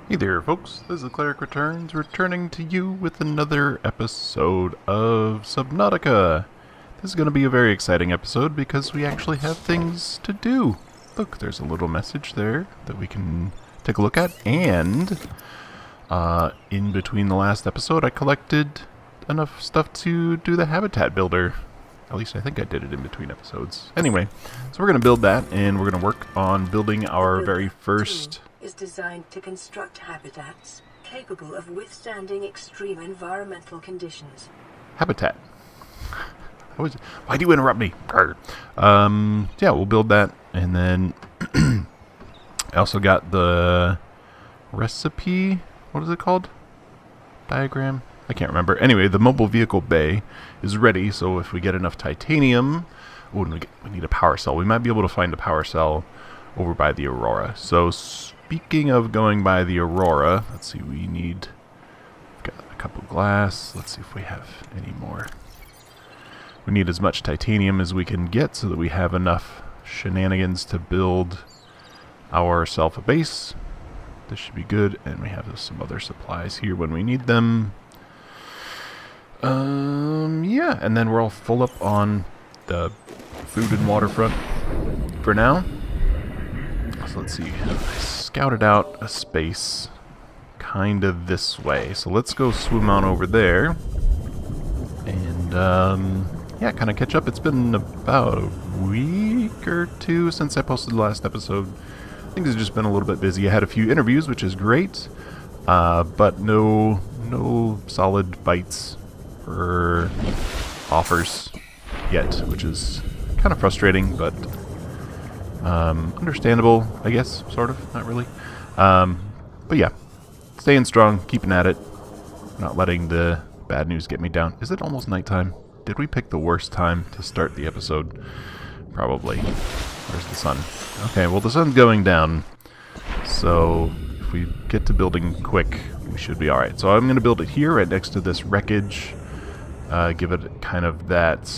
Hey there, folks. This is KlerikReturns, returning to you with another episode of Subnautica. This is going to be a very exciting episode because we actually have things to do. Look, there's a little message there that we can take a look at, and in between the last episode, I collected enough stuff to do the habitat builder. At least I think I did it in between episodes. Anyway, so we're going to build that, and we're going to work on building our very first... is designed to construct habitats capable of withstanding extreme environmental conditions. Habitat. Why do you interrupt me? Yeah, we'll build that, and then I also got the recipe. What is it called? Diagram? I can't remember. Anyway, the mobile vehicle bay is ready, so if we get enough titanium... Oh, and we need a power cell. We might be able to find a power cell over by the Aurora. So, speaking of going by the Aurora, let's see, we've got a couple glass. Let's see if we have any more. We need as much titanium as we can get so that we have enough shenanigans to build ourselves a base. This should be good, and we have some other supplies here when we need them. Yeah, and then we're all full up on the food and water front for now. So let's see, I scouted out a space kind of this way. So let's go swim on over there and, yeah, kind of catch up. It's been about a week or two since I posted the last episode. Things have just been a little bit busy. I had a few interviews, which is great, but no solid bites or offers yet, which is kind of frustrating, but understandable, I guess, sort of, not really. But yeah, staying strong, keeping at it, not letting the bad news get me down. Is it almost nighttime? Did we pick the worst time to start the episode? Probably. Where's the sun? Okay, well, the sun's going down, so if we get to building quick, we should be alright. So I'm going to build it here, right next to this wreckage. Give it kind of that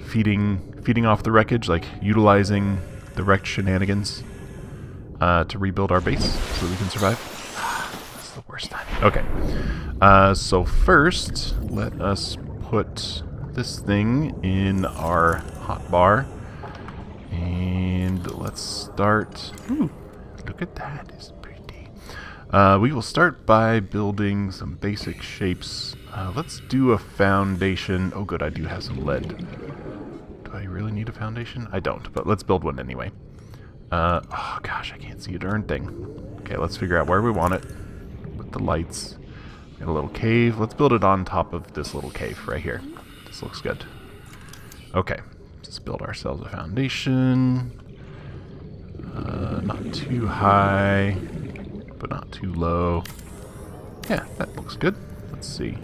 feeding off the wreckage, like utilizing the wrecked shenanigans to rebuild our base so we can survive. That's the worst time. Okay, so first let us put this thing in our hotbar, and let's start. Ooh, look at that! It's pretty. We will start by building some basic shapes. Let's do a foundation. Oh, good, I do have some lead. Do I really need a foundation? I don't, but let's build one anyway. Oh gosh, I can't see a darn thing. Okay, let's figure out where we want it with the lights. Got a little cave. Let's build it on top of this little cave right here. This looks good. Okay, let's build ourselves a foundation. Not too high, but not too low. Yeah, that looks good. Let's see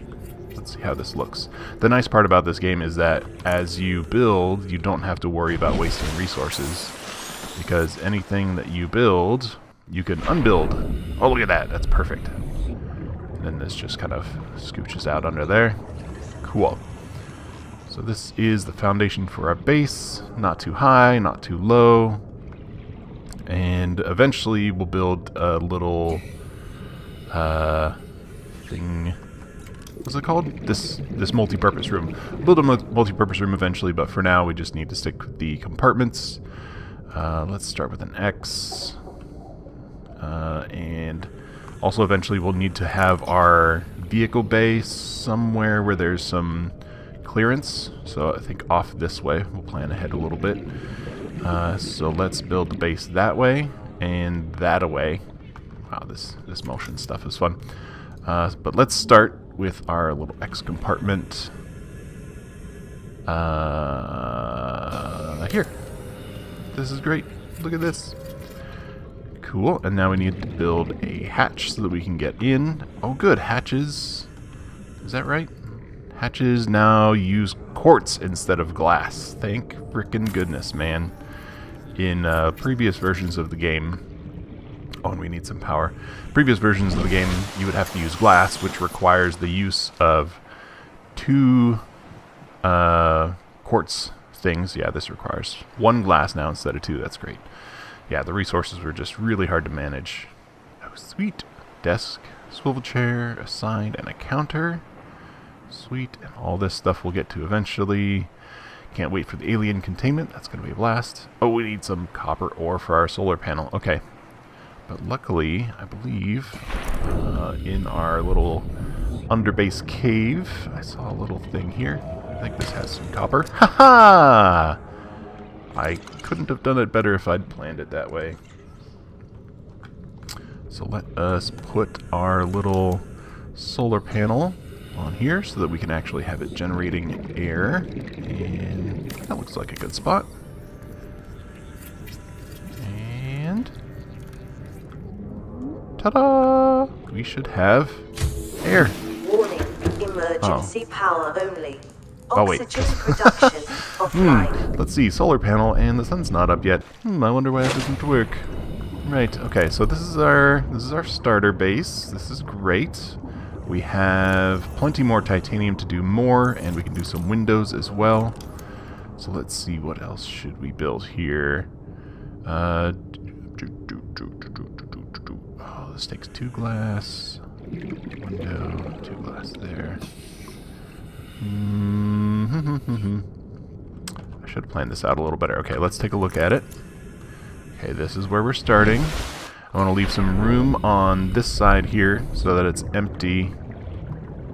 how this looks. The nice part about this game is that as you build, you don't have to worry about wasting resources, because anything that you build, you can unbuild. Oh, look at that. That's perfect. And then this just kind of scooches out under there. Cool. So this is the foundation for our base. Not too high, not too low. And eventually we'll build a little thing. What's it called? This multi-purpose room. Build a multi-purpose room eventually, but for now we just need to stick with the compartments. Let's start with an X. And also eventually we'll need to have our vehicle bay somewhere where there's some clearance. So I think off this way. We'll plan ahead a little bit. So let's build the base that way and that away. Wow, this motion stuff is fun. But let's start with our little X compartment. Here. This is great. Look at this. Cool. And now we need to build a hatch so that we can get in. Oh, good. Hatches. Is that right? Hatches now use quartz instead of glass. Thank frickin' goodness, man. In previous versions of the game... Oh, and we need some power. Previous versions of the game, you would have to use glass, which requires the use of 2 quartz things. Yeah, this requires 1 glass now instead of 2. That's great. yeah, the resources were just really hard to manage. Oh, sweet. Desk, swivel chair, a sign, and a counter. Sweet. And all this stuff we'll get to eventually. Can't wait for the alien containment. That's going to be a blast. Oh, we need some copper ore for our solar panel. Okay. But luckily, I believe, in our little underbase cave, I saw a little thing here. I think this has some copper. Ha-ha! I couldn't have done it better if I'd planned it that way. So let us put our little solar panel on here so that we can actually have it generating air. And that looks like a good spot. And ta-da! We should have air. Warning, emergency power only. Oh, wait. Oxygen production offline. Let's see, solar panel, and the sun's not up yet. I wonder why that doesn't work. Right, okay, so this is our starter base. This is great. We have plenty more titanium to do more, and we can do some windows as well. So let's see, what else should we build here? Oh, this takes 2 glass. Window, 2 glass there. I should have planned this out a little better. Okay, let's take a look at it. Okay, this is where we're starting. I want to leave some room on this side here so that it's empty.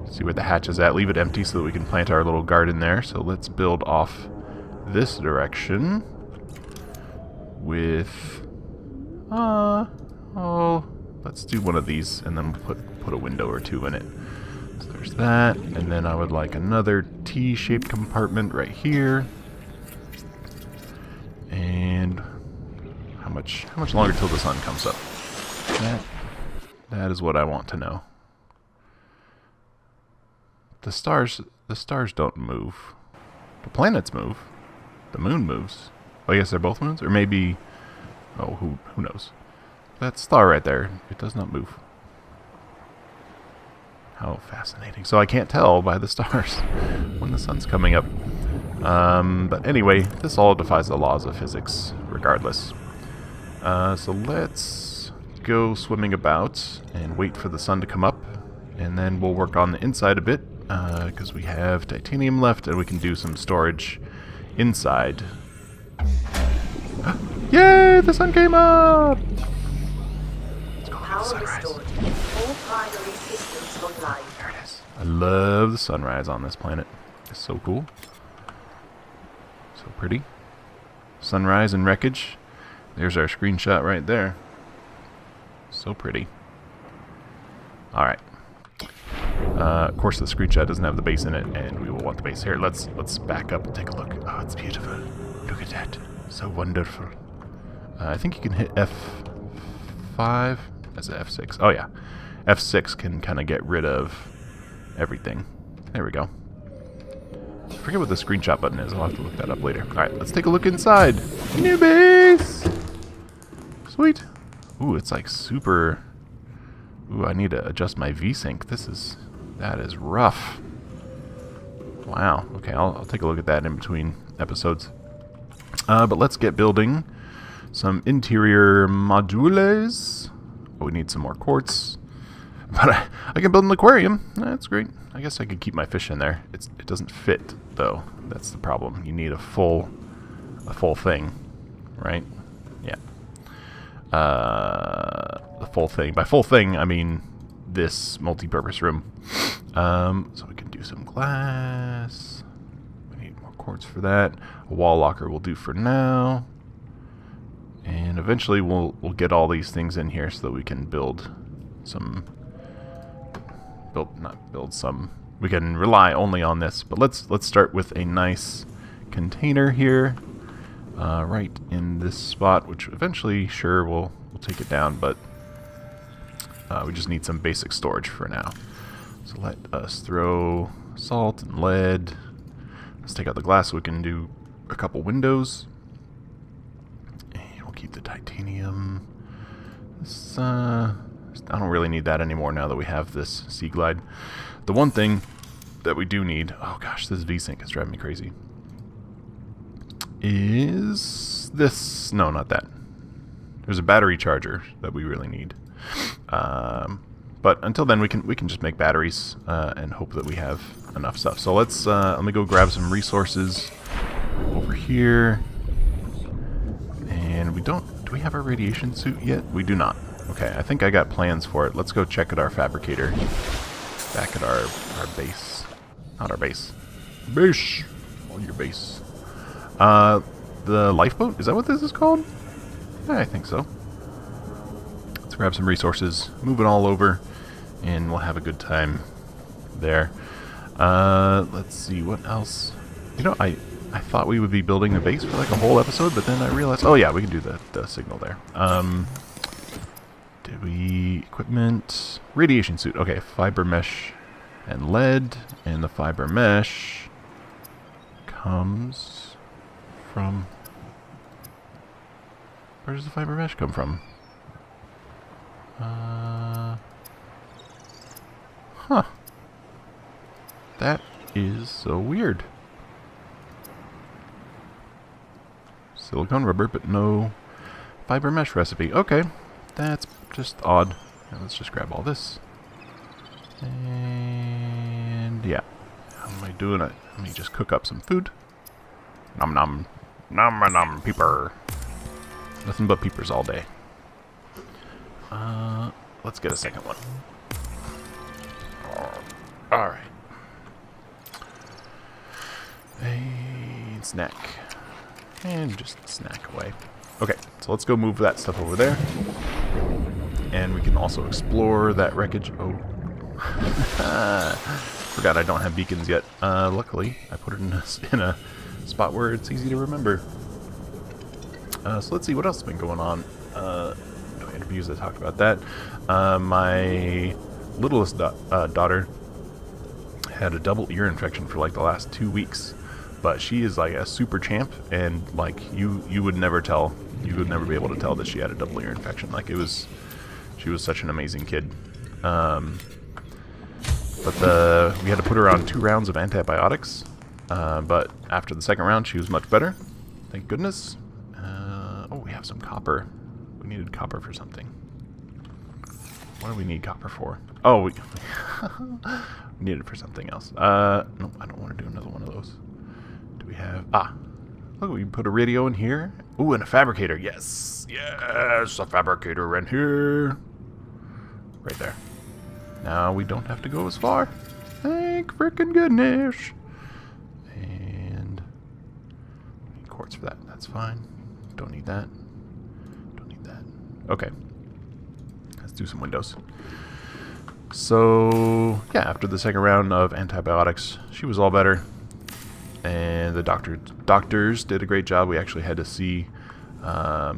See where the hatch is at. Leave it empty so that we can plant our little garden there. So let's build off this direction with... let's do one of these and then put a window or 2 in it. So there's that, and then I would like another T-shaped compartment right here. And how much longer till the sun comes up? That is what I want to know. The stars don't move. The planets move. The moon moves. Oh, I guess they're both moons, or maybe. Oh, who knows? That star right there, it does not move. How fascinating. So I can't tell by the stars when the sun's coming up. But anyway, this all defies the laws of physics, regardless. So let's go swimming about and wait for the sun to come up. And then we'll work on the inside a bit, because we have titanium left and we can do some storage inside. Yay! The sun came up! Let's go Power look at the restored. sunrise. All primary systems online. There it is. I love the sunrise on this planet. It's so cool. So pretty. Sunrise and wreckage. There's our screenshot right there. So pretty. Alright. Of course the screenshot doesn't have the base in it, and we will want the base here. Let's back up and take a look. Oh, it's beautiful. Look at that. So wonderful. I think you can hit F5 as a F6. Oh yeah. F6 can kind of get rid of everything. There we go. I forget what the screenshot button is. I'll have to look that up later. Alright, let's take a look inside. New base! Sweet. Ooh, it's like super... Ooh, I need to adjust my VSync. That is rough. Wow. Okay, I'll take a look at that in between episodes. But let's get building some interior modules. Oh, we need some more quartz. But I can build an aquarium. That's great. I guess I could keep my fish in there. It doesn't fit, though. That's the problem. You need a full thing, right? Yeah. The full thing. By full thing, I mean this multi-purpose room. So we can do some glass. We need more quartz for that. A wall locker will do for now. And eventually we'll get all these things in here so that we can build some... We can rely only on this, but let's start with a nice container here, right in this spot, which eventually, sure, we'll take it down, but we just need some basic storage for now. So let us throw salt and lead. Let's take out the glass so we can do a couple windows. And we'll keep the titanium. This, I don't really need that anymore now that we have this Sea Glide. The one thing that we do need, oh gosh, this VSync is driving me crazy, is this, no, not that. There's a battery charger that we really need. But until then, we can just make batteries and hope that we have enough stuff. So let me go grab some resources over here. And do we have our radiation suit yet? We do not. Okay, I think I got plans for it. Let's go check at our fabricator. Back at our base. Not our base. Base! On your base. The lifeboat? Is that what this is called? Yeah, I think so. Let's grab some resources, move it all over, and we'll have a good time there. Let's see, what else? You know, I thought we would be building the base for like a whole episode, but then I realized, oh yeah, we can do the signal there. Did we... Equipment... Radiation suit. Okay, fiber mesh and lead, and the fiber mesh comes from... Where does the fiber mesh come from? Huh. That is so weird. Silicone rubber, but no fiber mesh recipe. Okay, that's just odd. Now let's just grab all this. And yeah. How am I doing it? Let me just cook up some food. Nom nom. Nom nom peeper. Nothing but peepers all day. Let's get a second one. Alright. A snack. And just snack away. Okay, so let's go move that stuff over there. And we can also explore that wreckage. Oh. Forgot I don't have beacons yet. Luckily, I put it in a spot where it's easy to remember. So let's see what else has been going on. No interviews, I talked about that. My littlest daughter had a double ear infection for like the last 2 weeks. But she is like a super champ, and like you would never tell. You would never be able to tell that she had a double ear infection. Like she was such an amazing kid. But we had to put her on 2 rounds of antibiotics. But after the second round, she was much better. Thank goodness. Oh, we have some copper. We needed copper for something. What do we need copper for? Oh, we need it for something else. No, I don't want to do another one of those. We have look, we put a radio in here. Ooh, and a fabricator. Yes, a fabricator in here, right there. Now we don't have to go as far. Thank frickin' goodness. And we need quartz for that. That's fine. Don't need that. Don't need that. Okay. Let's do some windows. So yeah, after the second round of antibiotics, she was all better. And the doctors did a great job. We actually had to see a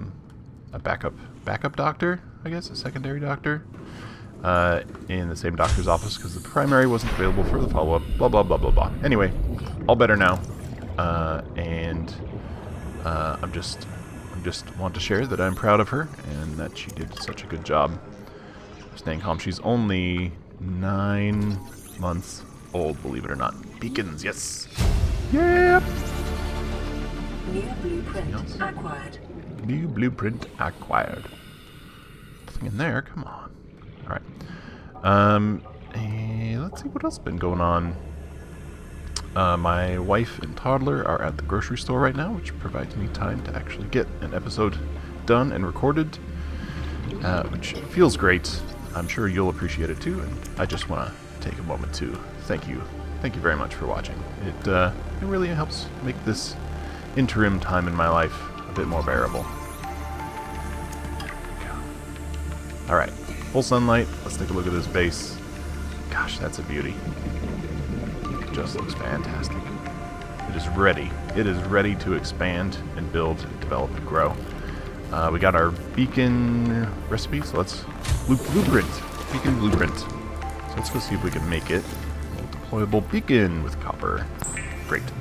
backup doctor, I guess, a secondary doctor, in the same doctor's office because the primary wasn't available for the follow-up. Blah blah blah blah blah. Anyway, all better now, and I'm just want to share that I'm proud of her and that she did such a good job staying calm. She's only 9 months old, believe it or not. Beacons, yes. Yeah. New blueprint acquired. New blueprint acquired. Nothing in there. Come on. All right. Let's see what else has been going on. My wife and toddler are at the grocery store right now, which provides me time to actually get an episode done and recorded, which feels great. I'm sure you'll appreciate it too, and I just want to take a moment to thank you. Thank you very much for watching. It really helps make this interim time in my life a bit more bearable. Alright, full sunlight. Let's take a look at this base. Gosh, that's a beauty. It just looks fantastic. It is ready. It is ready to expand and build, develop, and grow. We got our beacon recipe, so let's... Blueprint. Beacon blueprint. So let's go see if we can make it. Deployable beacon with copper. Great.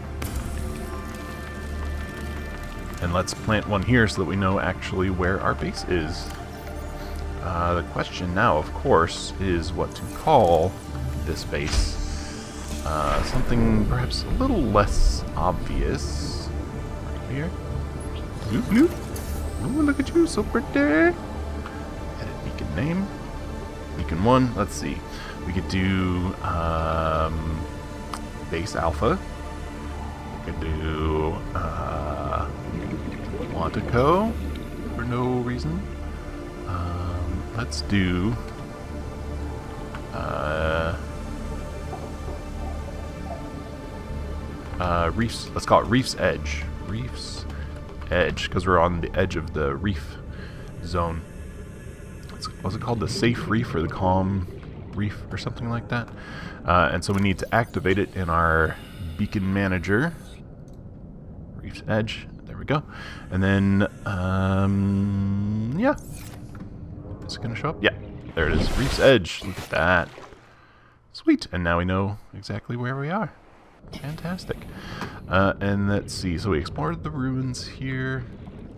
And let's plant one here so that we know actually where our base is. The question now, of course, is what to call this base. Something perhaps a little less obvious. Right here. Bloop bloop. Ooh, look at at you, so pretty. Edit beacon name. Beacon 1. Let's see. We could do base alpha. We could do Quantico for no reason. Let's do Reef's. Let's call it Reef's Edge. Reef's Edge, because we're on the edge of the reef zone. Was it called the Safe Reef or the Calm Reef or something like that? And so we need to activate it in our beacon manager. Reef's Edge. There we go. And then, yeah. Is it going to show up? Yeah. There it is. Reef's Edge. Look at that. Sweet. And now we know exactly where we are. Fantastic. And let's see. So we explored the ruins here.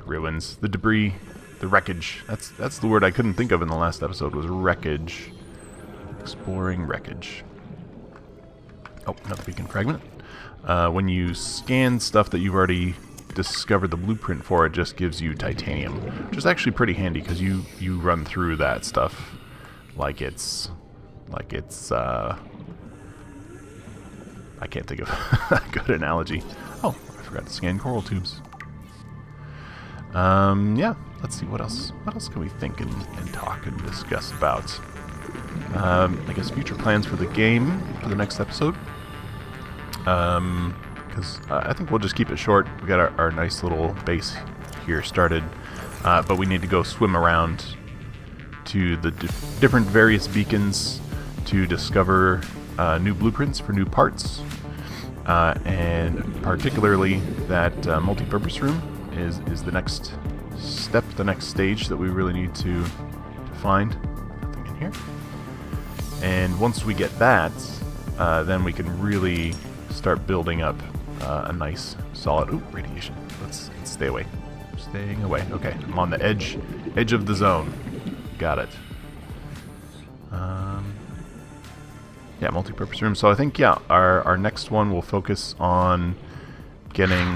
Ruins. The debris. The wreckage. That's the word I couldn't think of in the last episode, was wreckage. Exploring wreckage. Oh, another beacon fragment. When you scan stuff that you've already discovered the blueprint for, it just gives you titanium, which is actually pretty handy because you run through that stuff like it's I can't think of a good analogy. Oh, I forgot to scan coral tubes. Yeah, let's see what else can we think and talk and discuss about. I guess future plans for the game for the next episode. Because I think we'll just keep it short. We got our nice little base here started, but we need to go swim around to the different various beacons to discover new blueprints for new parts, and particularly that multi-purpose room is the next step, the next stage that we really need to find. Nothing in here. And once we get that, then we can really start building up a nice, solid... Ooh, radiation. Let's stay away. Staying away. Okay, I'm on the edge of the zone. Got it. Yeah, multi-purpose room. So I think, yeah, our next one will focus on getting...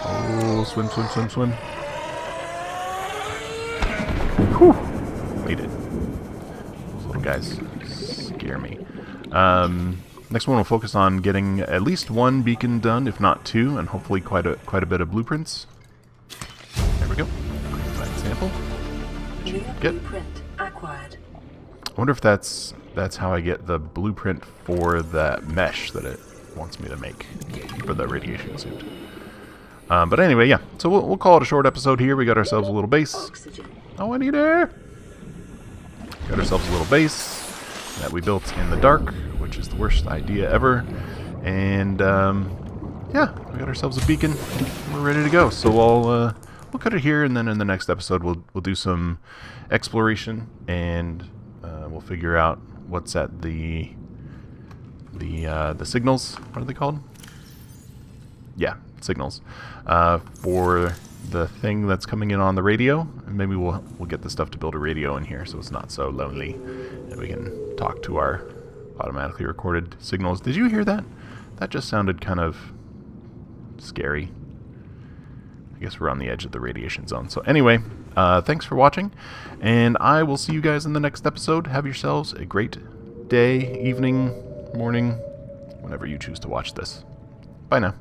Oh, swim, swim, swim, swim. Whew! Made it. Those little guys scare me. Next one will focus on getting at least one beacon done, if not two, and hopefully quite a bit of blueprints. There we go. That sample. New blueprint acquired. I wonder if that's how I get the blueprint for that mesh that it wants me to make for the radiation suit. But anyway, yeah. So we'll call it a short episode here. We got ourselves a little base. Oxygen. Oh, I need air. Got ourselves a little base that we built in the dark, which is the worst idea ever. And yeah, we got ourselves a beacon. We're ready to go. So we'll cut it here, and then in the next episode we'll do some exploration, and we'll figure out what's at the signals. What are they called? Yeah, signals for the thing that's coming in on the radio, and maybe we'll get the stuff to build a radio in here so it's not so lonely, and we can talk to our automatically recorded signals. Did you hear that? That just sounded kind of scary. I guess we're on the edge of the radiation zone. So anyway, thanks for watching, and I will see you guys in the next episode. Have yourselves a great day, evening, morning, whenever you choose to watch this. Bye now.